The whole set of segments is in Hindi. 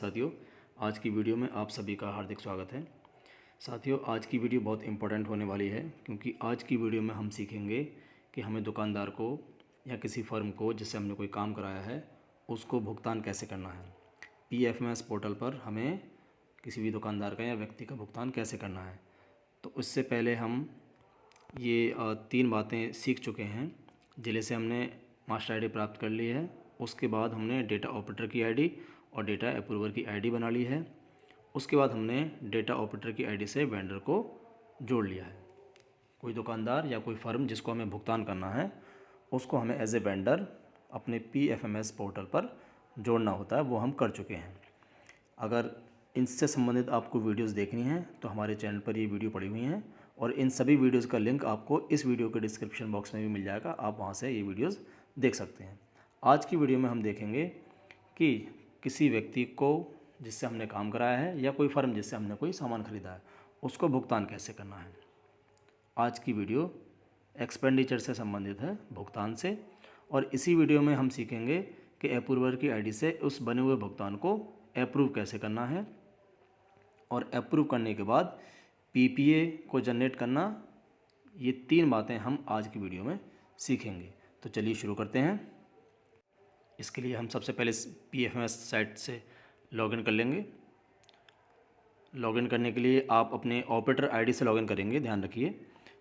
साथियों, आज की वीडियो में आप सभी का हार्दिक स्वागत है। साथियों, आज की वीडियो बहुत इम्पोर्टेंट होने वाली है क्योंकि आज की वीडियो में हम सीखेंगे कि हमें दुकानदार को या किसी फर्म को जिससे हमने कोई काम कराया है उसको भुगतान कैसे करना है। PFMS पोर्टल पर हमें किसी भी दुकानदार का या व्यक्ति का भुगतान कैसे करना है। तो उससे पहले हम ये 3 बातें सीख चुके हैं। जिले से हमने मास्टर आईडी प्राप्त कर ली है, उसके बाद हमने डेटा ऑपरेटर की आईडी और डेटा अप्रूवर की आईडी बना ली है। उसके बाद हमने डेटा ऑपरेटर की आईडी से वेंडर को जोड़ लिया है। कोई दुकानदार या कोई फर्म जिसको हमें भुगतान करना है उसको हमें एज ए वेंडर अपने PFMS पोर्टल पर जोड़ना होता है, वो हम कर चुके हैं। अगर इनसे संबंधित आपको वीडियोस देखनी हैं तो हमारे चैनल पर ये वीडियो पड़ी हुई हैं और इन सभी वीडियोस का लिंक आपको इस वीडियो के डिस्क्रिप्शन बॉक्स में भी मिल जाएगा, आप वहाँ से ये वीडियोस देख सकते हैं। आज की वीडियो में हम देखेंगे कि किसी व्यक्ति को जिससे हमने काम कराया है या कोई फर्म जिससे हमने कोई सामान खरीदा है उसको भुगतान कैसे करना है। आज की वीडियो एक्सपेंडिचर से संबंधित है, भुगतान से, और इसी वीडियो में हम सीखेंगे कि अप्रूवर की आईडी से उस बने हुए भुगतान को अप्रूव कैसे करना है और अप्रूव करने के बाद PPA को जनरेट करना। ये 3 बातें हम आज की वीडियो में सीखेंगे। तो चलिए शुरू करते हैं। इसके लिए हम सबसे पहले PFMS साइट से लॉगिन कर लेंगे। लॉगिन करने के लिए आप अपने ऑपरेटर आईडी से लॉगिन करेंगे, ध्यान रखिए।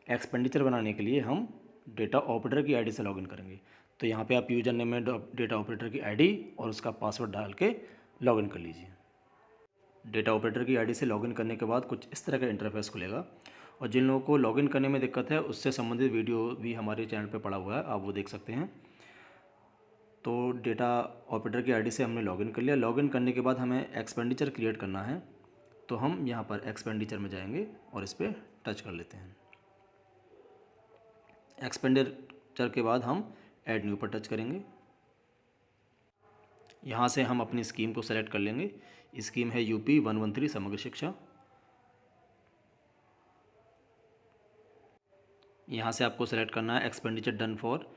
एक्सपेंडिचर बनाने के लिए हम डेटा ऑपरेटर की आईडी से लॉगिन करेंगे। तो यहाँ पे आप यूजर नेम में डेटा ऑपरेटर की आईडी और उसका पासवर्ड डाल के लॉगिन कर लीजिए। डेटा ऑपरेटर की आईडी से लॉगिन करने के बाद कुछ इस तरह का इंटरफेस खुलेगा और जिन लोगों को लॉगिन करने में दिक्कत है उससे संबंधित वीडियो भी हमारे चैनल पर पड़ा हुआ है, आप वो देख सकते हैं। तो डेटा ऑपरेटर की आईडी से हमने लॉगिन कर लिया। लॉगिन करने के बाद हमें एक्सपेंडिचर क्रिएट करना है, तो हम यहाँ पर एक्सपेंडिचर में जाएंगे और इस पर टच कर लेते हैं। एक्सपेंडिचर के बाद हम ऐड न्यू पर टच करेंगे। यहाँ से हम अपनी स्कीम को सेलेक्ट कर लेंगे। स्कीम है UP 113 समग्र शिक्षा। यहाँ से आपको सेलेक्ट करना है एक्सपेंडिचर डन फॉर,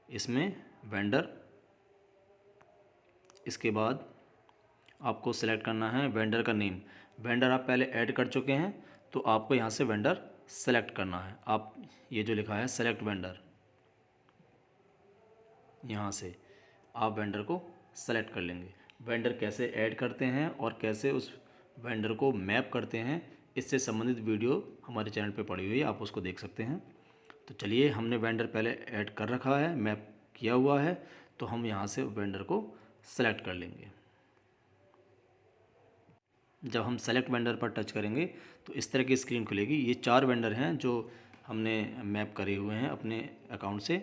इसमें वेंडर। इसके बाद आपको सेलेक्ट करना है वेंडर का नेम। वेंडर आप पहले ऐड कर चुके हैं तो आपको यहाँ से वेंडर सेलेक्ट करना है। आप ये जो लिखा है सेलेक्ट वेंडर, यहाँ से आप वेंडर को सेलेक्ट कर लेंगे। वेंडर कैसे ऐड करते हैं और कैसे उस वेंडर को मैप करते हैं, इससे संबंधित वीडियो हमारे चैनल पे पड़ी हुई है, आप उसको देख सकते हैं। तो चलिए, हमने वेंडर पहले ऐड कर रखा है, मैप किया हुआ है, तो हम यहाँ से वेंडर को सेलेक्ट कर लेंगे। जब हम सेलेक्ट वेंडर पर टच करेंगे तो इस तरह की स्क्रीन खुलेगी। ये 4 वेंडर हैं जो हमने मैप करे हुए हैं अपने अकाउंट से।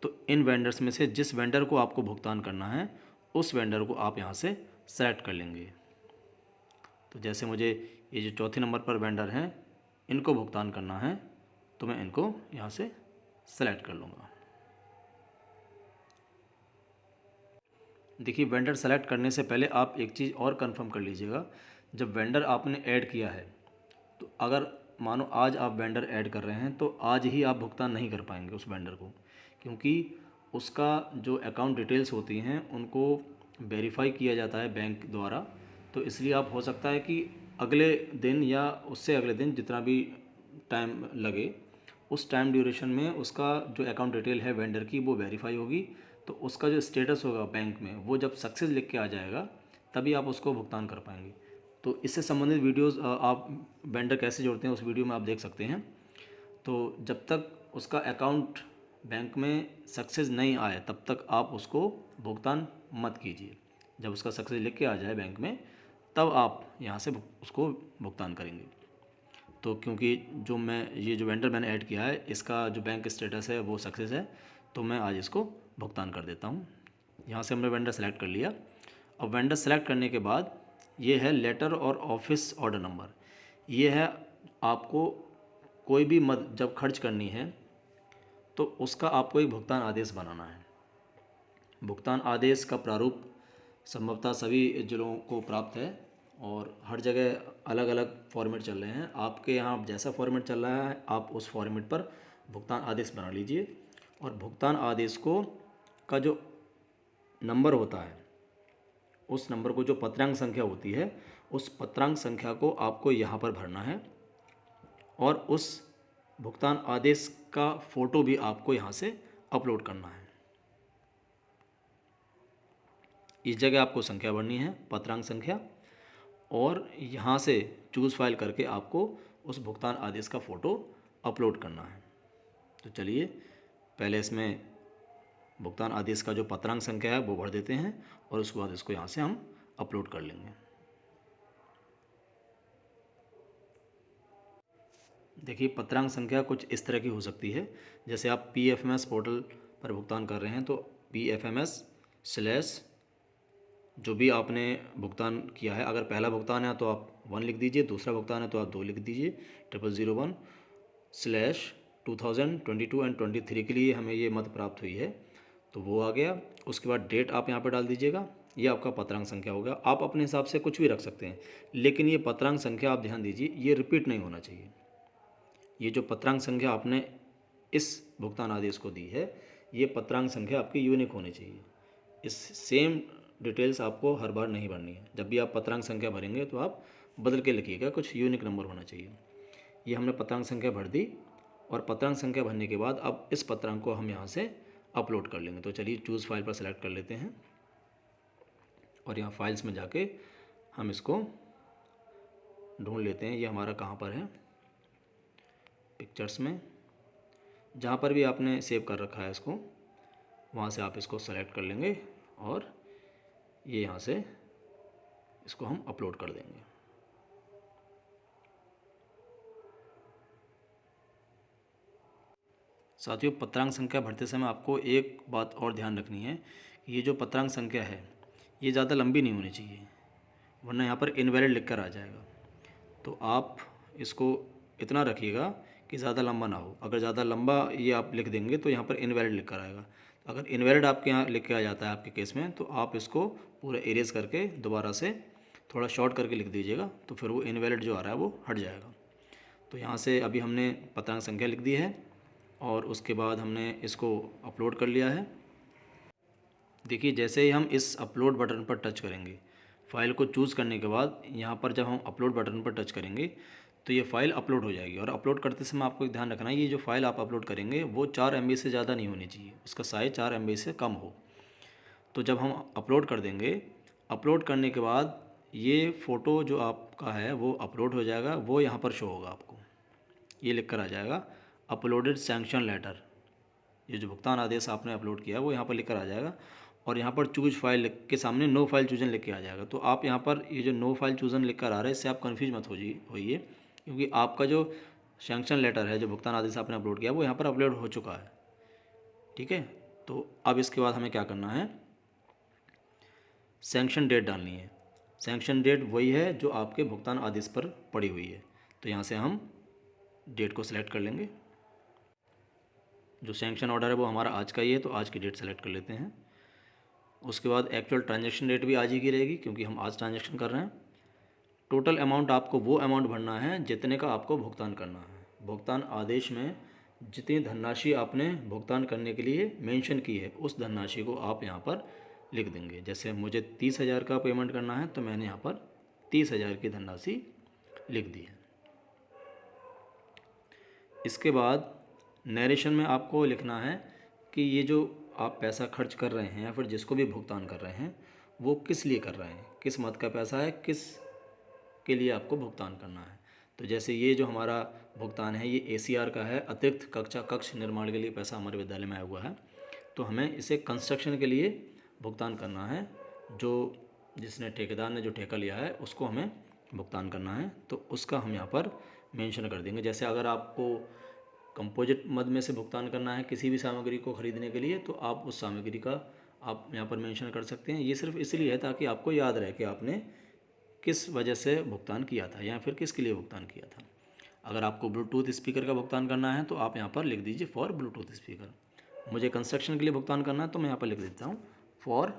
तो इन वेंडर्स में से जिस वेंडर को आपको भुगतान करना है उस वेंडर को आप यहाँ से सेलेक्ट कर लेंगे। तो जैसे मुझे ये जो चौथे नंबर पर वेंडर हैं इनको भुगतान करना है तो मैं इनको यहाँ से सेलेक्ट कर लूँगा। देखिए, वेंडर सेलेक्ट करने से पहले आप एक चीज़ और कंफर्म कर लीजिएगा। जब वेंडर आपने ऐड किया है तो अगर मानो आज आप वेंडर ऐड कर रहे हैं तो आज ही आप भुगतान नहीं कर पाएंगे उस वेंडर को, क्योंकि उसका जो अकाउंट डिटेल्स होती हैं उनको वेरीफाई किया जाता है बैंक द्वारा। तो इसलिए आप हो सकता है कि अगले दिन या उससे अगले दिन जितना भी टाइम लगे उस टाइम ड्यूरेशन में उसका जो अकाउंट डिटेल है वेंडर की वो वेरीफाई होगी। तो उसका जो स्टेटस होगा बैंक में वो जब सक्सेस लिख के आ जाएगा तभी आप उसको भुगतान कर पाएंगे। तो इससे संबंधित वीडियोस आप वेंडर कैसे जोड़ते हैं उस वीडियो में आप देख सकते हैं। तो जब तक उसका अकाउंट बैंक में सक्सेस नहीं आए तब तक आप उसको भुगतान मत कीजिए। जब उसका सक्सेस लिख के आ जाए बैंक में तब आप यहाँ से उसको भुगतान करेंगे। तो क्योंकि ये जो वेंडर मैंने ऐड किया है इसका जो बैंक स्टेटस है वो सक्सेस है, तो मैं आज इसको भुगतान कर देता हूँ। यहाँ से हमने वेंडर सेलेक्ट कर लिया। अब वेंडर सेलेक्ट करने के बाद ये है लेटर और ऑफिस ऑर्डर नंबर। ये है आपको कोई भी मद जब खर्च करनी है तो उसका आपको एक भुगतान आदेश बनाना है। भुगतान आदेश का प्रारूप संभवतः सभी जिलों को प्राप्त है और हर जगह अलग अलग फॉर्मेट चल रहे हैं। आपके यहाँ जैसा फॉर्मेट चल रहा है आप उस फॉर्मेट पर भुगतान आदेश बना लीजिए और भुगतान आदेश को का जो नंबर होता है उस नंबर को जो पत्रांक संख्या होती है उस पत्रांक संख्या को आपको यहाँ पर भरना है और उस भुगतान आदेश का फ़ोटो भी आपको यहाँ से अपलोड करना है। इस जगह आपको संख्या भरनी है, पत्रांक संख्या, और यहाँ से चूज़ फाइल करके आपको उस भुगतान आदेश का फ़ोटो अपलोड करना है। तो चलिए पहले इसमें भुगतान आदेश का जो पत्रांक संख्या है वो भर देते हैं और उसके बाद इसको यहाँ से हम अपलोड कर लेंगे। देखिए पत्रांक संख्या कुछ इस तरह की हो सकती है। जैसे आप PFMS पोर्टल पर भुगतान कर रहे हैं तो PFMS/ जो भी आपने भुगतान किया है, अगर पहला भुगतान है तो आप 1 लिख दीजिए, दूसरा भुगतान है तो आप 2 लिख दीजिए, 0001/2022 एंड 23 के लिए हमें ये मद प्राप्त हुई है तो वो आ गया। उसके बाद डेट आप यहाँ पर डाल दीजिएगा, ये आपका पत्रांक संख्या होगा। आप अपने हिसाब से कुछ भी रख सकते हैं, लेकिन ये पत्रांक संख्या आप ध्यान दीजिए ये रिपीट नहीं होना चाहिए। ये जो पत्रांक संख्या आपने इस भुगतान आदेश को दी है ये पत्रांक संख्या आपकी यूनिक होनी चाहिए। इस सेम डिटेल्स आपको हर बार नहीं भरनी है। जब भी आप पत्रांक संख्या भरेंगे तो आप बदल के लिखिएगा, कुछ यूनिक नंबर होना चाहिए। ये हमने पत्रांक संख्या भर दी और पत्रांक संख्या भरने के बाद अब इस पत्रांक को हम यहाँ से अपलोड कर लेंगे। तो चलिए चूज़ फाइल पर सेलेक्ट कर लेते हैं और यहाँ फाइल्स में जाके हम इसको ढूंढ लेते हैं। ये हमारा कहाँ पर है, पिक्चर्स में, जहाँ पर भी आपने सेव कर रखा है इसको वहाँ से आप इसको सेलेक्ट कर लेंगे और ये यहाँ से इसको हम अपलोड कर देंगे। साथियों पत्रांक संख्या भरते समय आपको एक बात और ध्यान रखनी है, ये जो पत्रांक संख्या है ये ज़्यादा लंबी नहीं होनी चाहिए, वरना यहाँ पर इनवैलिड लिख कर आ जाएगा। तो आप इसको इतना रखिएगा कि ज़्यादा लंबा ना हो। अगर ज़्यादा लंबा ये आप लिख देंगे तो यहाँ पर इनवैलिड लिख कर आएगा। अगर इनवैलिड आपके यहाँ लिख के आ जाता है आपके केस में तो आप इसको पूरा इरेज करके दोबारा से थोड़ा शॉर्ट करके लिख दीजिएगा, तो फिर वो इनवैलिड जो आ रहा है वो हट जाएगा। तो यहाँ से अभी हमने पत्रांक संख्या लिख दी है और उसके बाद हमने इसको अपलोड कर लिया है। देखिए जैसे ही हम इस अपलोड बटन पर टच करेंगे, फ़ाइल को चूज़ करने के बाद यहाँ पर जब हम अपलोड बटन पर टच करेंगे तो ये फ़ाइल अपलोड हो जाएगी। और अपलोड करते समय आपको एक ध्यान रखना है, ये जो फ़ाइल आप अपलोड करेंगे वो 4 MB से ज़्यादा नहीं होनी चाहिए, उसका साइज़ 4 MB से कम हो। तो जब हम अपलोड कर देंगे, अपलोड करने के बाद ये फ़ोटो जो आपका है वो अपलोड हो जाएगा, वो यहाँ पर शो होगा आपको, ये लिख कर आ जाएगा अपलोडेड सैंक्शन लेटर। ये जो भुगतान आदेश आपने अपलोड किया वो यहाँ पर लिख कर आ जाएगा और यहाँ पर चूज फाइल के सामने नो फाइल चूजन लिख के आ जाएगा। तो आप यहाँ पर ये जो नो फाइल चूजन लिख कर आ रहा है इससे आप कन्फ्यूज मत होइए, क्योंकि आपका जो सैंक्शन लेटर है, जो भुगतान आदेश आपने अपलोड किया वो यहाँ पर अपलोड हो चुका है। ठीक है, तो अब इसके बाद हमें क्या करना है, सैंक्शन डेट डालनी है। सैंक्शन डेट वही है जो आपके भुगतान आदेश पर पड़ी हुई है। तो यहाँ से हम डेट को सिलेक्ट कर लेंगे। जो सैंक्शन ऑर्डर है वो हमारा आज का ही है तो आज की डेट सेलेक्ट कर लेते हैं। उसके बाद एक्चुअल ट्रांजैक्शन डेट भी आज ही की रहेगी क्योंकि हम आज ट्रांजैक्शन कर रहे हैं। टोटल अमाउंट आपको वो अमाउंट भरना है जितने का आपको भुगतान करना है। भुगतान आदेश में जितनी धनराशि आपने भुगतान करने के लिए मेंशन की है उस धनराशि को आप यहाँ पर लिख देंगे। जैसे मुझे 30,000 का पेमेंट करना है तो मैंने यहाँ पर 30,000 की धनराशि लिख दी है। इसके बाद नरेशन में आपको लिखना है कि ये जो आप पैसा खर्च कर रहे हैं या फिर जिसको भी भुगतान कर रहे हैं वो किस लिए कर रहे हैं, किस मद का पैसा है, किस के लिए आपको भुगतान करना है। तो जैसे ये जो हमारा भुगतान है ये ACR का है, अतिरिक्त कक्ष निर्माण के लिए पैसा हमारे विद्यालय में आया हुआ है, तो हमें इसे कंस्ट्रक्शन के लिए भुगतान करना है। जो जिसने ठेकेदार ने जो ठेका लिया है उसको हमें भुगतान करना है, तो उसका हम यहाँ पर मेंशन कर देंगे। जैसे अगर आपको कंपोजिट मद में से भुगतान करना है किसी भी सामग्री को ख़रीदने के लिए तो आप उस सामग्री का आप यहाँ पर मेंशन कर सकते हैं। ये सिर्फ इसलिए है ताकि आपको याद रहे कि आपने किस वजह से भुगतान किया था या फिर किसके लिए भुगतान किया था। अगर आपको ब्लूटूथ स्पीकर का भुगतान करना है तो आप यहाँ पर लिख दीजिए फॉर ब्लूटूथ स्पीकर। मुझे कंस्ट्रक्शन के लिए भुगतान करना है तो मैं यहाँ पर लिख देता हूँ फॉर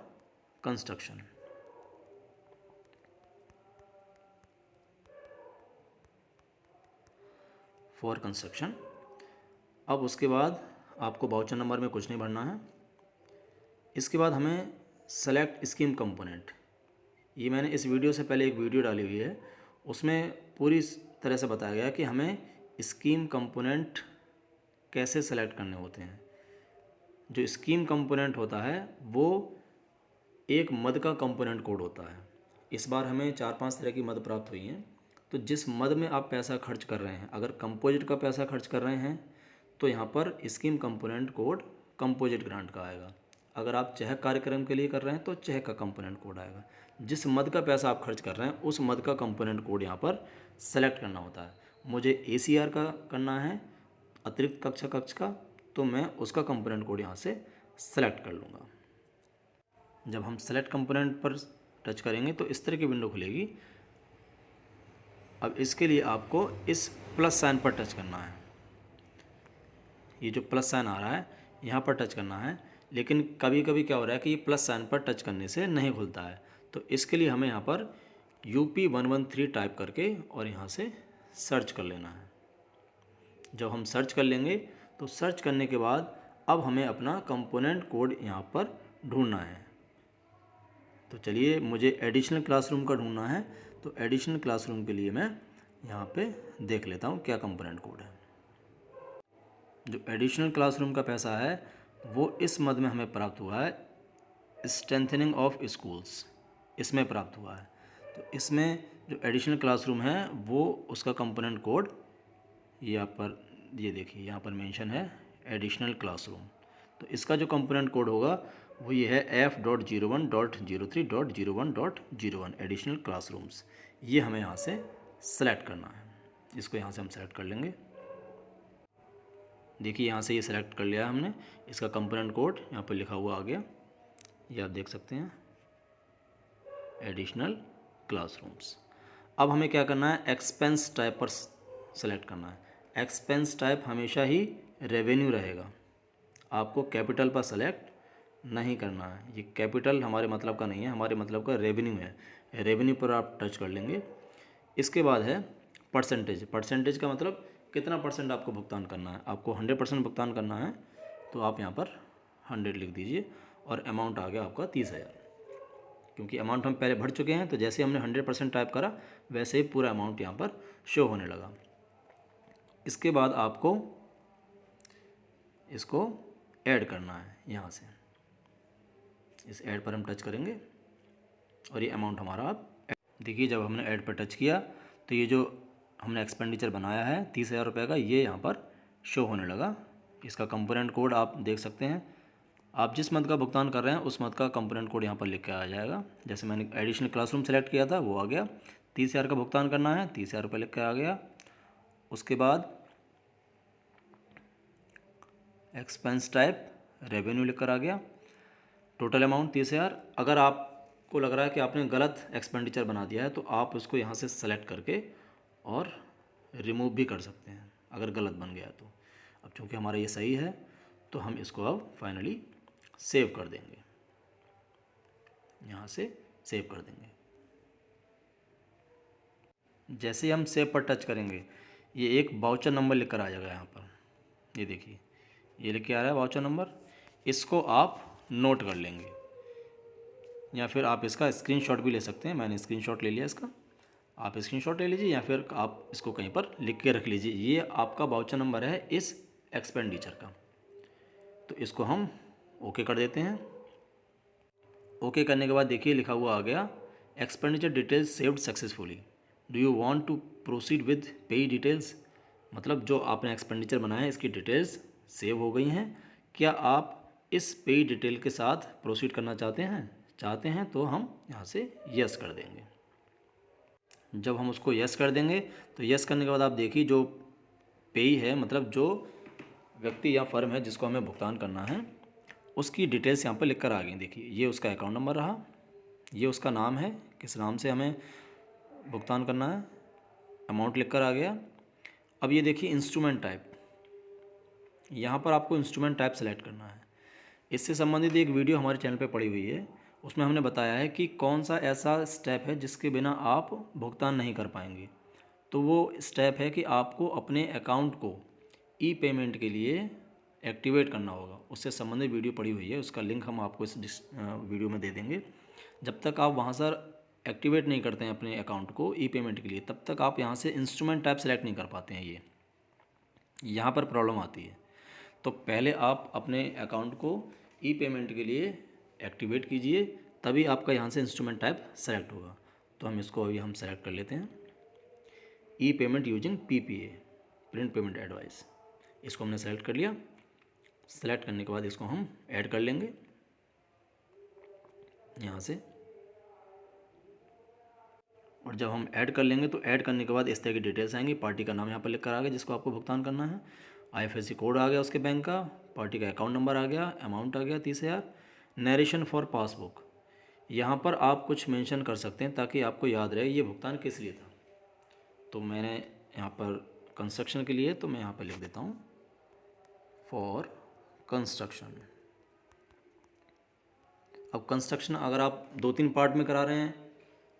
कंस्ट्रक्शन। For construction. अब उसके बाद आपको वाउचर नंबर में कुछ नहीं भरना है। इसके बाद हमें सेलेक्ट स्कीम कंपोनेंट, ये मैंने इस वीडियो से पहले एक वीडियो डाली हुई है, उसमें पूरी तरह से बताया गया कि हमें स्कीम कंपोनेंट कैसे सेलेक्ट करने होते हैं। जो स्कीम कंपोनेंट होता है वो एक मद का कंपोनेंट कोड होता है। इस बार हमें 4-5 तरह की मद प्राप्त हुई हैं। तो जिस मद में आप पैसा खर्च कर रहे हैं, अगर कंपोजिट का पैसा खर्च कर रहे हैं तो यहाँ पर scheme component code composite grant का आएगा। अगर आप चेक कार्यक्रम के लिए कर रहे हैं तो चेक का कंपोनेंट कोड आएगा। जिस मद का पैसा आप खर्च कर रहे हैं उस मद का कंपोनेंट कोड यहाँ पर सेलेक्ट करना होता है। मुझे ACR का करना है, अतिरिक्त कक्ष का, तो मैं उसका कंपोनेंट कोड यहाँ से सेलेक्ट कर लूँगा। जब हम सेलेक्ट कंपोनेंट पर टच करेंगे तो इस तरह की विंडो खुलेगी। अब इसके लिए आपको इस प्लस साइन पर टच करना है। ये जो प्लस साइन आ रहा है यहाँ पर टच करना है, लेकिन कभी कभी क्या हो रहा है कि ये प्लस साइन पर टच करने से नहीं खुलता है। तो इसके लिए हमें यहाँ पर UP113 टाइप करके और यहाँ से सर्च कर लेना है। जब हम सर्च कर लेंगे तो सर्च करने के बाद अब हमें अपना कंपोनेंट कोड यहाँ पर ढूंढना है। तो चलिए, मुझे एडिशनल क्लासरूम का ढूंढना है, तो एडिशनल क्लासरूम के लिए मैं यहाँ पे देख लेता हूँ क्या कंपोनेंट कोड है। जो एडिशनल क्लासरूम का पैसा है वो इस मद में हमें प्राप्त हुआ है, स्ट्रेंथनिंग ऑफ स्कूल्स, इसमें प्राप्त हुआ है। तो इसमें जो एडिशनल क्लासरूम है वो उसका कंपोनेंट कोड यहाँ पर, ये देखिए यहाँ पर मेंशन है एडिशनल क्लासरूम। तो इसका जो कंपोनेंट कोड होगा वो ये है F.01.03.01.01 एडिशनल क्लासरूम्स। ये हमें यहाँ से सेलेक्ट करना है। इसको यहाँ से हम सेलेक्ट कर लेंगे। देखिए यहाँ से ये सेलेक्ट कर लिया हमने। इसका कंपोनेंट कोड यहाँ पर लिखा हुआ आ गया, ये आप देख सकते हैं, एडिशनल क्लासरूम्स। अब हमें क्या करना है, एक्सपेंस टाइप पर सेलेक्ट करना है। एक्सपेंस टाइप हमेशा ही रेवेन्यू रहेगा, आपको कैपिटल पर सेलेक्ट नहीं करना है। ये कैपिटल हमारे मतलब का नहीं है, हमारे मतलब का रेवेन्यू है। रेवेन्यू पर आप टच कर लेंगे। इसके बाद है परसेंटेज। परसेंटेज का मतलब कितना परसेंट आपको भुगतान करना है। आपको 100% भुगतान करना है तो आप यहाँ पर 100 लिख दीजिए और अमाउंट आ गया आपका 30,000। क्योंकि अमाउंट हम पहले भर चुके हैं तो जैसे हमने 100% टाइप करा वैसे ही पूरा अमाउंट यहाँ पर शो होने लगा। इसके बाद आपको इसको ऐड करना है। यहाँ से इस ऐड पर हम टच करेंगे और ये अमाउंट हमारा आप देखिए, जब हमने ऐड पर टच किया तो ये जो हमने एक्सपेंडिचर बनाया है 30,000 रुपये का, ये यहाँ पर शो होने लगा। इसका कंपोनेंट कोड आप देख सकते हैं। आप जिस मद का भुगतान कर रहे हैं उस मद का कंपोनेंट कोड यहाँ पर लिख के आ जाएगा। जैसे मैंने एडिशनल क्लासरूम सेलेक्ट किया था वो आ गया। 30,000 का भुगतान करना है, 30,000 रुपये लिख के आ गया। उसके बाद एक्सपेंस टाइप रेवेन्यू लिख कर आ गया। Total amount 30,000। अगर आपको लग रहा है कि आपने गलत एक्सपेंडिचर बना दिया है तो आप उसको यहाँ से सेलेक्ट करके और रिमूव भी कर सकते हैं अगर गलत बन गया तो। अब चूँकि हमारा ये सही है तो हम इसको अब फाइनली सेव कर देंगे। यहाँ से सेव कर देंगे। जैसे हम सेव पर टच करेंगे ये एक वाउचर नंबर लिख कर आ जाएगा यहाँ पर। ये देखिए ये लिख के आ रहा है वाउचर नंबर। इसको आप नोट कर लेंगे या फिर आप इसका स्क्रीनशॉट भी ले सकते हैं। मैंने स्क्रीनशॉट ले लिया इसका, आप स्क्रीनशॉट ले लीजिए या फिर आप इसको कहीं पर लिख के रख लीजिए। ये आपका वाउचर नंबर है इस एक्सपेंडिचर का। तो इसको हम ओके कर देते हैं। ओके करने के बाद देखिए लिखा हुआ आ गया expenditure details saved successfully, do you want to proceed with pay details. मतलब जो आपने एक्सपेंडिचर बनाया है इसकी डिटेल्स सेव हो गई हैं। क्या आप इस पे डिटेल के साथ प्रोसीड करना चाहते हैं तो हम यहाँ से यस कर देंगे। जब हम उसको यस कर देंगे तो यस करने के बाद आप देखिए जो पेई है, मतलब जो व्यक्ति या फर्म है जिसको हमें भुगतान करना है उसकी डिटेल्स यहाँ पर लिख कर आ गई। देखिए ये उसका अकाउंट नंबर रहा, ये उसका नाम है, किस नाम से हमें भुगतान करना है, अमाउंट लिख कर आ गया। अब ये देखिए इंस्ट्रूमेंट टाइप, यहाँ पर आपको इंस्ट्रूमेंट टाइप सेलेक्ट करना है। इससे संबंधित एक वीडियो हमारे चैनल पे पड़ी हुई है, उसमें हमने बताया है कि कौन सा ऐसा स्टेप है जिसके बिना आप भुगतान नहीं कर पाएंगे। तो वो स्टेप है कि आपको अपने अकाउंट को ई पेमेंट के लिए एक्टिवेट करना होगा। उससे संबंधित वीडियो पड़ी हुई है, उसका लिंक हम आपको इस वीडियो में दे देंगे। जब तक आप वहाँ से एक्टिवेट नहीं करते हैं अपने अकाउंट को ई पेमेंट के लिए, तब तक आप यहाँ से इंस्ट्रूमेंट टाइप सेलेक्ट नहीं कर पाते हैं। ये यहाँ पर प्रॉब्लम आती है। तो पहले आप अपने अकाउंट को ई पेमेंट के लिए एक्टिवेट कीजिए, तभी आपका यहाँ से इंस्ट्रूमेंट टाइप सेलेक्ट होगा। तो हम इसको अभी हम सेलेक्ट कर लेते हैं, e payment using PPA, print payment advice. इसको हमने सेलेक्ट कर लिया। सेलेक्ट करने के बाद इसको हम ऐड कर लेंगे यहाँ से। और जब हम ऐड कर लेंगे तो ऐड करने के बाद इस तरह की डिटेल्स आएंगी। पार्टी का नाम यहाँ पर लिख कर आ गया जिसको आपको भुगतान करना है, IFSC कोड आ गया उसके बैंक का, पार्टी का अकाउंट नंबर आ गया, अमाउंट आ गया 30,000, नरेशन फॉर पासबुक। यहाँ पर आप कुछ मेंशन कर सकते हैं ताकि आपको याद रहे ये भुगतान किस लिए था। तो मैंने यहाँ पर कंस्ट्रक्शन के लिए, तो मैं यहाँ पर लिख देता हूँ फॉर कंस्ट्रक्शन। अब कंस्ट्रक्शन अगर आप 2-3 पार्ट में करा रहे हैं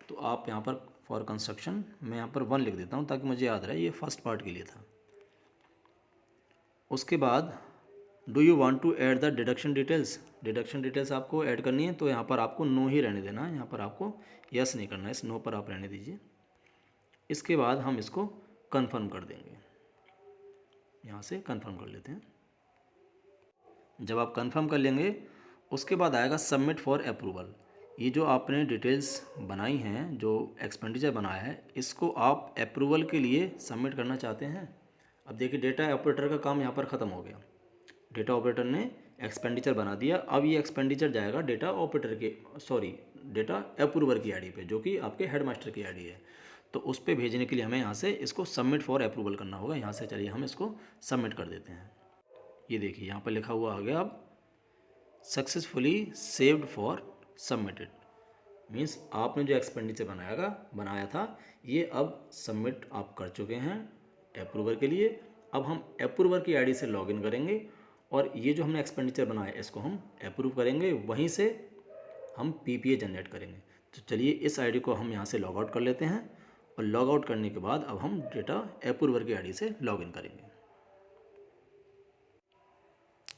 तो आप यहाँ पर फॉर कंस्ट्रक्शन, मैं यहाँ पर 1 लिख देता हूँ ताकि मुझे याद रहे ये फर्स्ट पार्ट के लिए था। उसके बाद do you want to add the deduction details, deduction details आपको ऐड करनी है, तो यहाँ पर आपको नो ही रहने देना है, यहाँ पर आपको यस नहीं करना है, इस नो पर आप रहने दीजिए। इसके बाद हम इसको कंफर्म कर देंगे, यहाँ से कंफर्म कर लेते हैं। जब आप कंफर्म कर लेंगे उसके बाद आएगा सबमिट फॉर अप्रूवल। ये जो आपने डिटेल्स बनाई हैं, जो एक्सपेंडिचर बनाया है, इसको आप अप्रूवल के लिए सबमिट करना चाहते हैं। अब देखिए डेटा ऑपरेटर का काम यहाँ पर ख़त्म हो गया। डेटा ऑपरेटर ने एक्सपेंडिचर बना दिया। अब ये एक्सपेंडिचर जाएगा डेटा ऑपरेटर के डेटा अप्रूवर की आईडी पे, जो कि आपके हेडमास्टर की आईडी है। तो उस पर भेजने के लिए हमें यहाँ से इसको सबमिट फॉर अप्रूवल करना होगा। यहाँ से चलिए हम इसको सबमिट कर देते हैं। ये देखिए यहाँ पर लिखा हुआ आ गया अब successfully saved for submitted, means आपने जो एक्सपेंडिचर बनाया था ये अब सबमिट आप कर चुके हैं अप्रूवर के लिए। अब हम अप्रूवर की आईडी से लॉगिन करेंगे और ये जो हमने एक्सपेंडिचर बनाया इसको हम अप्रूव करेंगे, वहीं से हम PPA जनरेट करेंगे। तो चलिए इस आईडी को हम यहाँ से लॉग आउट कर लेते हैं और लॉग आउट करने के बाद अब हम डेटा अप्रूवर की आईडी से लॉगिन करेंगे।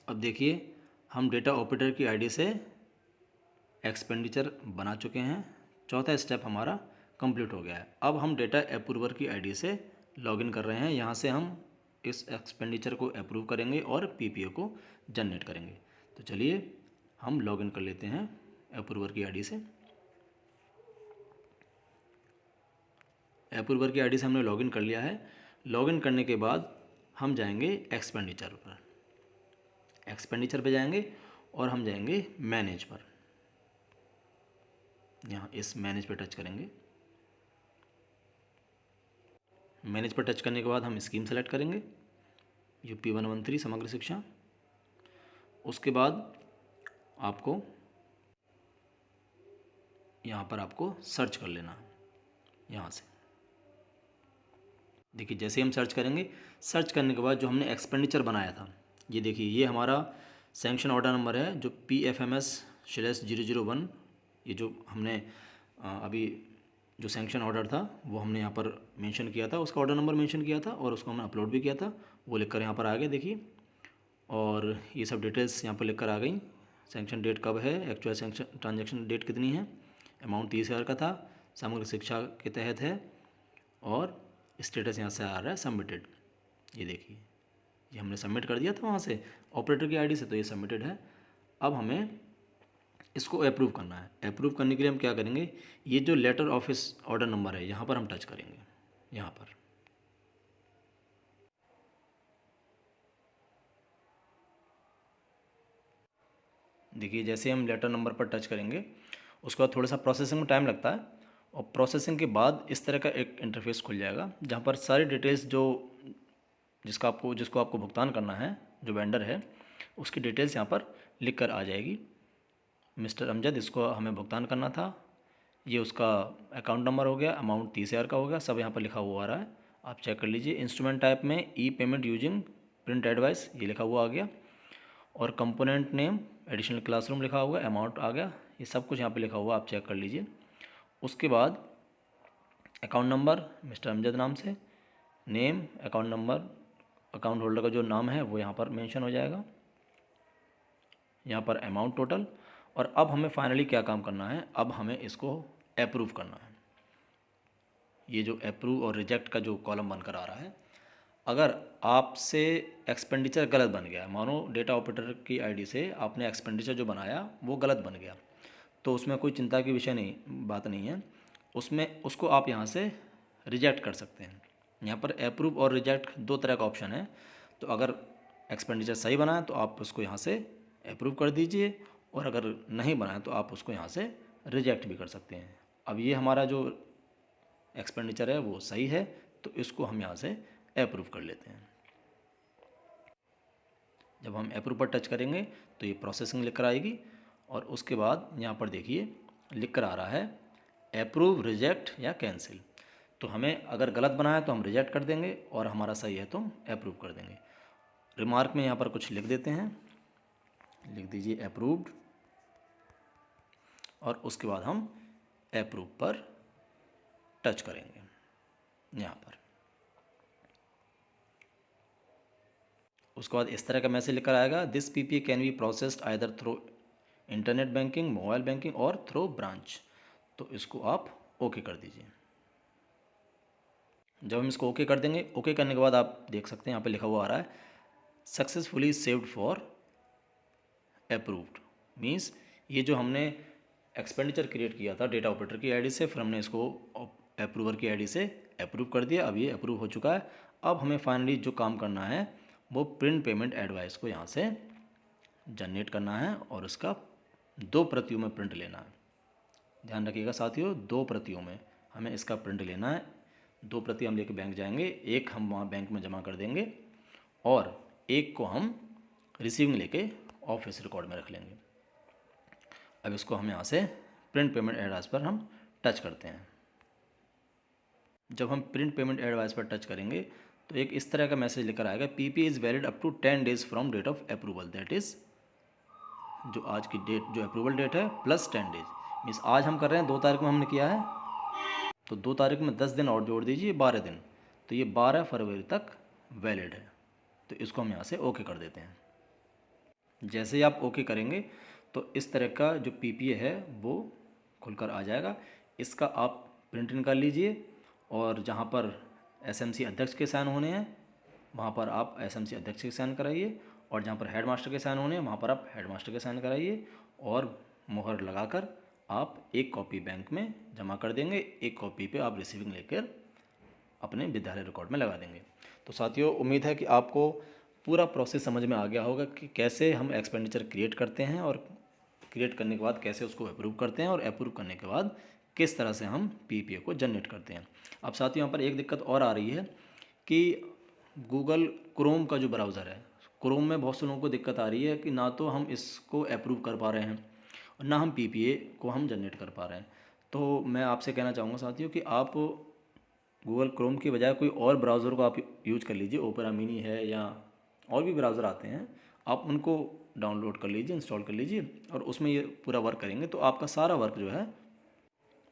अब देखिए हम डेटा ऑपरेटर की आईडी से एक्सपेंडिचर बना चुके हैं, चौथा स्टेप हमारा कंप्लीट हो गया है। अब हम डेटा अप्रूवर की आईडी से लॉगिन कर रहे हैं, यहाँ से हम इस एक्सपेंडिचर को अप्रूव करेंगे और PPA को जनरेट करेंगे। तो चलिए हम लॉगिन कर लेते हैं अप्रूवर की आईडी से। अप्रूवर की आईडी से हमने लॉगिन कर लिया है। लॉगिन करने के बाद हम जाएंगे एक्सपेंडिचर पर, एक्सपेंडिचर पे जाएंगे और हम जाएंगे मैनेज पर। यहाँ इस मैनेज पे टच करेंगे। मैनेज पर टच करने के बाद हम स्कीम सेलेक्ट करेंगे UP 113 समग्र शिक्षा। उसके बाद आपको यहाँ पर आपको सर्च कर लेना है। यहाँ से देखिए जैसे हम सर्च करेंगे, सर्च करने के बाद जो हमने एक्सपेंडिचर बनाया था, ये देखिए ये हमारा सैंक्शन ऑर्डर नंबर है जो PFMS/001। ये जो हमने अभी जो सैंक्शन ऑर्डर था वो हमने यहाँ पर मेंशन किया था, उसका ऑर्डर नंबर मेंशन किया था और उसको हमने अपलोड भी किया था, वो लिखकर यहाँ पर आ गया देखिए। और ये सब डिटेल्स यहाँ पर लिखकर आ गई। सैंक्शन डेट कब है, एक्चुअल सैंक्शन ट्रांजैक्शन डेट कितनी है, अमाउंट 30,000 का था, समग्र शिक्षा के तहत है और स्टेटस यहाँ से आ रहा है सबमिटेड। ये देखिए ये हमने सबमिट कर दिया था वहाँ से ऑपरेटर की आईडी से, तो ये सबमिटेड है। अब हमें इसको अप्रूव करना है। अप्रूव करने के लिए हम क्या करेंगे, ये जो लेटर ऑफिस ऑर्डर नंबर है यहाँ पर हम टच करेंगे। यहाँ पर देखिए जैसे हम लेटर नंबर पर टच करेंगे उसके बाद थोड़ा सा प्रोसेसिंग में टाइम लगता है और प्रोसेसिंग के बाद इस तरह का एक इंटरफेस खुल जाएगा जहाँ पर सारी डिटेल्स जो जिसको आपको भुगतान करना है, जो वेंडर है उसकी डिटेल्स यहाँ पर लिख कर आ जाएगी। मिस्टर अमजद, इसको हमें भुगतान करना था, ये उसका अकाउंट नंबर हो गया, अमाउंट 30,000 का हो गया, सब यहाँ पर लिखा हुआ आ रहा है, आप चेक कर लीजिए। इंस्ट्रूमेंट टाइप में ई पेमेंट यूजिंग प्रिंट एडवाइस ये लिखा हुआ आ गया और कंपोनेंट नेम एडिशनल क्लासरूम लिखा हुआ, अमाउंट आ गया, ये सब कुछ यहाँ पे लिखा हुआ आप चेक कर लीजिए। उसके बाद अकाउंट नंबर मिस्टर अमजद नाम से, name, account number, account holder का जो नाम है वो यहाँ पर मेंशन हो जाएगा, यहाँ पर अमाउंट टोटल। और अब हमें फाइनली क्या काम करना है, अब हमें इसको अप्रूव करना है। ये जो अप्रूव और रिजेक्ट का जो कॉलम बनकर आ रहा है, अगर आपसे एक्सपेंडिचर गलत बन गया, मानो डेटा ऑपरेटर की आईडी से आपने एक्सपेंडिचर जो बनाया वो गलत बन गया, तो उसमें कोई चिंता की विषय नहीं, बात नहीं है। उसमें उसको आप यहाँ से रिजेक्ट कर सकते हैं। यहाँ पर अप्रूव और रिजेक्ट दो तरह का ऑप्शन है। तो अगर एक्सपेंडिचर सही बना है तो आप उसको यहाँ से अप्रूव कर दीजिए, और अगर नहीं बना है तो आप उसको यहाँ से रिजेक्ट भी कर सकते हैं। अब ये हमारा जो एक्सपेंडिचर है वो सही है, तो इसको हम यहाँ से अप्रूव कर लेते हैं। जब हम अप्रूव पर टच करेंगे तो ये प्रोसेसिंग लिख कर आएगी, और उसके बाद यहाँ पर देखिए लिख कर आ रहा है अप्रूव, रिजेक्ट या कैंसिल। तो हमें अगर गलत बना है तो हम रिजेक्ट कर देंगे, और हमारा सही है तो हम अप्रूव कर देंगे। रिमार्क में यहाँ पर कुछ लिख देते हैं, लिख दीजिए अप्रूव्ड, और उसके बाद हम अप्रूव पर टच करेंगे। यहाँ पर उसके बाद इस तरह का मैसेज लेकर आएगा, this PPA can be processed either through internet banking, mobile banking और थ्रू ब्रांच। तो इसको आप ओके कर दीजिए। जब हम इसको ओके कर देंगे, ओके करने के बाद आप देख सकते हैं यहाँ पे लिखा हुआ आ रहा है successfully saved for approved. Means ये जो हमने एक्सपेंडिचर क्रिएट किया था डेटा ऑपरेटर की आईडी से, फिर हमने इसको अप्रूवर की आईडी से अप्रूव कर दिया। अब ये अप्रूव हो चुका है। अब हमें फाइनली जो काम करना है वो प्रिंट पेमेंट एडवाइस को यहाँ से जनरेट करना है, और उसका 2 प्रतियों में प्रिंट लेना है। ध्यान रखिएगा साथियों, 2 प्रतियों में हमें इसका प्रिंट लेना है। 2 प्रति हम लेके बैंक जाएंगे, एक हम वहाँ बैंक में जमा कर देंगे, और एक को हम रिसीविंग लेके ऑफिस रिकॉर्ड में रख लेंगे। अब इसको हम यहाँ से प्रिंट पेमेंट एडवाइस पर हम टच करते हैं। जब हम प्रिंट पेमेंट एडवाइस पर टच करेंगे तो एक इस तरह का मैसेज लेकर आएगा, PP is valid up to 10 days from date of approval, that is जो आज की डेट, जो अप्रूवल डेट है प्लस 10 डेज। मीन्स आज हम कर रहे हैं 2 तारीख में हमने किया है, तो 2 तारीख में 10 दिन और जोड़ दीजिए, 12 दिन, तो ये 12 फरवरी तक वैलिड है। तो इसको हम यहाँ से ओके कर देते हैं। जैसे ही आप ओके करेंगे तो इस तरह का जो पीपीए है वो खुलकर आ जाएगा। इसका आप प्रिंट निकाल लीजिए, और जहाँ पर एसएमसी अध्यक्ष के साइन होने हैं वहाँ पर आप एसएमसी अध्यक्ष के साइन कराइए, और जहाँ पर हेडमास्टर के साइन होने हैं वहाँ पर आप हेडमास्टर के साइन कराइए, और मुहर लगाकर आप एक कॉपी बैंक में जमा कर देंगे, एक कॉपी पे आप रिसीविंग लेकर अपने विद्यालय रिकॉर्ड में लगा देंगे। तो साथियों, उम्मीद है कि आपको पूरा प्रोसेस समझ में आ गया होगा कि कैसे हम एक्सपेंडिचर क्रिएट करते हैं, और क्रिएट करने के बाद कैसे उसको अप्रूव करते हैं, और अप्रूव करने के बाद किस तरह से हम पीपीए को जनरेट करते हैं। अब साथियों, यहाँ पर एक दिक्कत और आ रही है कि गूगल क्रोम का जो ब्राउज़र है, क्रोम में बहुत से लोगों को दिक्कत आ रही है कि ना तो हम इसको अप्रूव कर पा रहे हैं और ना हम पीपीए को हम जनरेट कर पा रहे हैं। तो मैं आपसे कहना चाहूँगा साथियों कि आप गूगल क्रोम की बजाय कोई और ब्राउज़र को आप यूज कर लीजिए। ओपेरा मिनी है या और भी ब्राउज़र आते हैं, आप उनको डाउनलोड कर लीजिए, इंस्टॉल कर लीजिए, और उसमें ये पूरा वर्क करेंगे तो आपका सारा वर्क जो है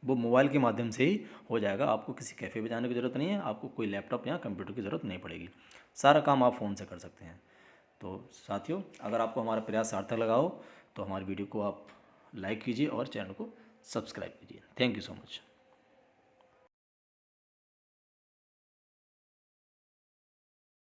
वो मोबाइल के माध्यम से ही हो जाएगा। आपको किसी कैफ़े में जाने की ज़रूरत नहीं है, आपको कोई लैपटॉप या कंप्यूटर की ज़रूरत नहीं पड़ेगी। सारा काम आप फ़ोन से कर सकते हैं। तो साथियों, अगर आपको हमारा प्रयास सार्थक लगा हो तो हमारी वीडियो को आप लाइक कीजिए और चैनल को सब्सक्राइब कीजिए। Thank you so much.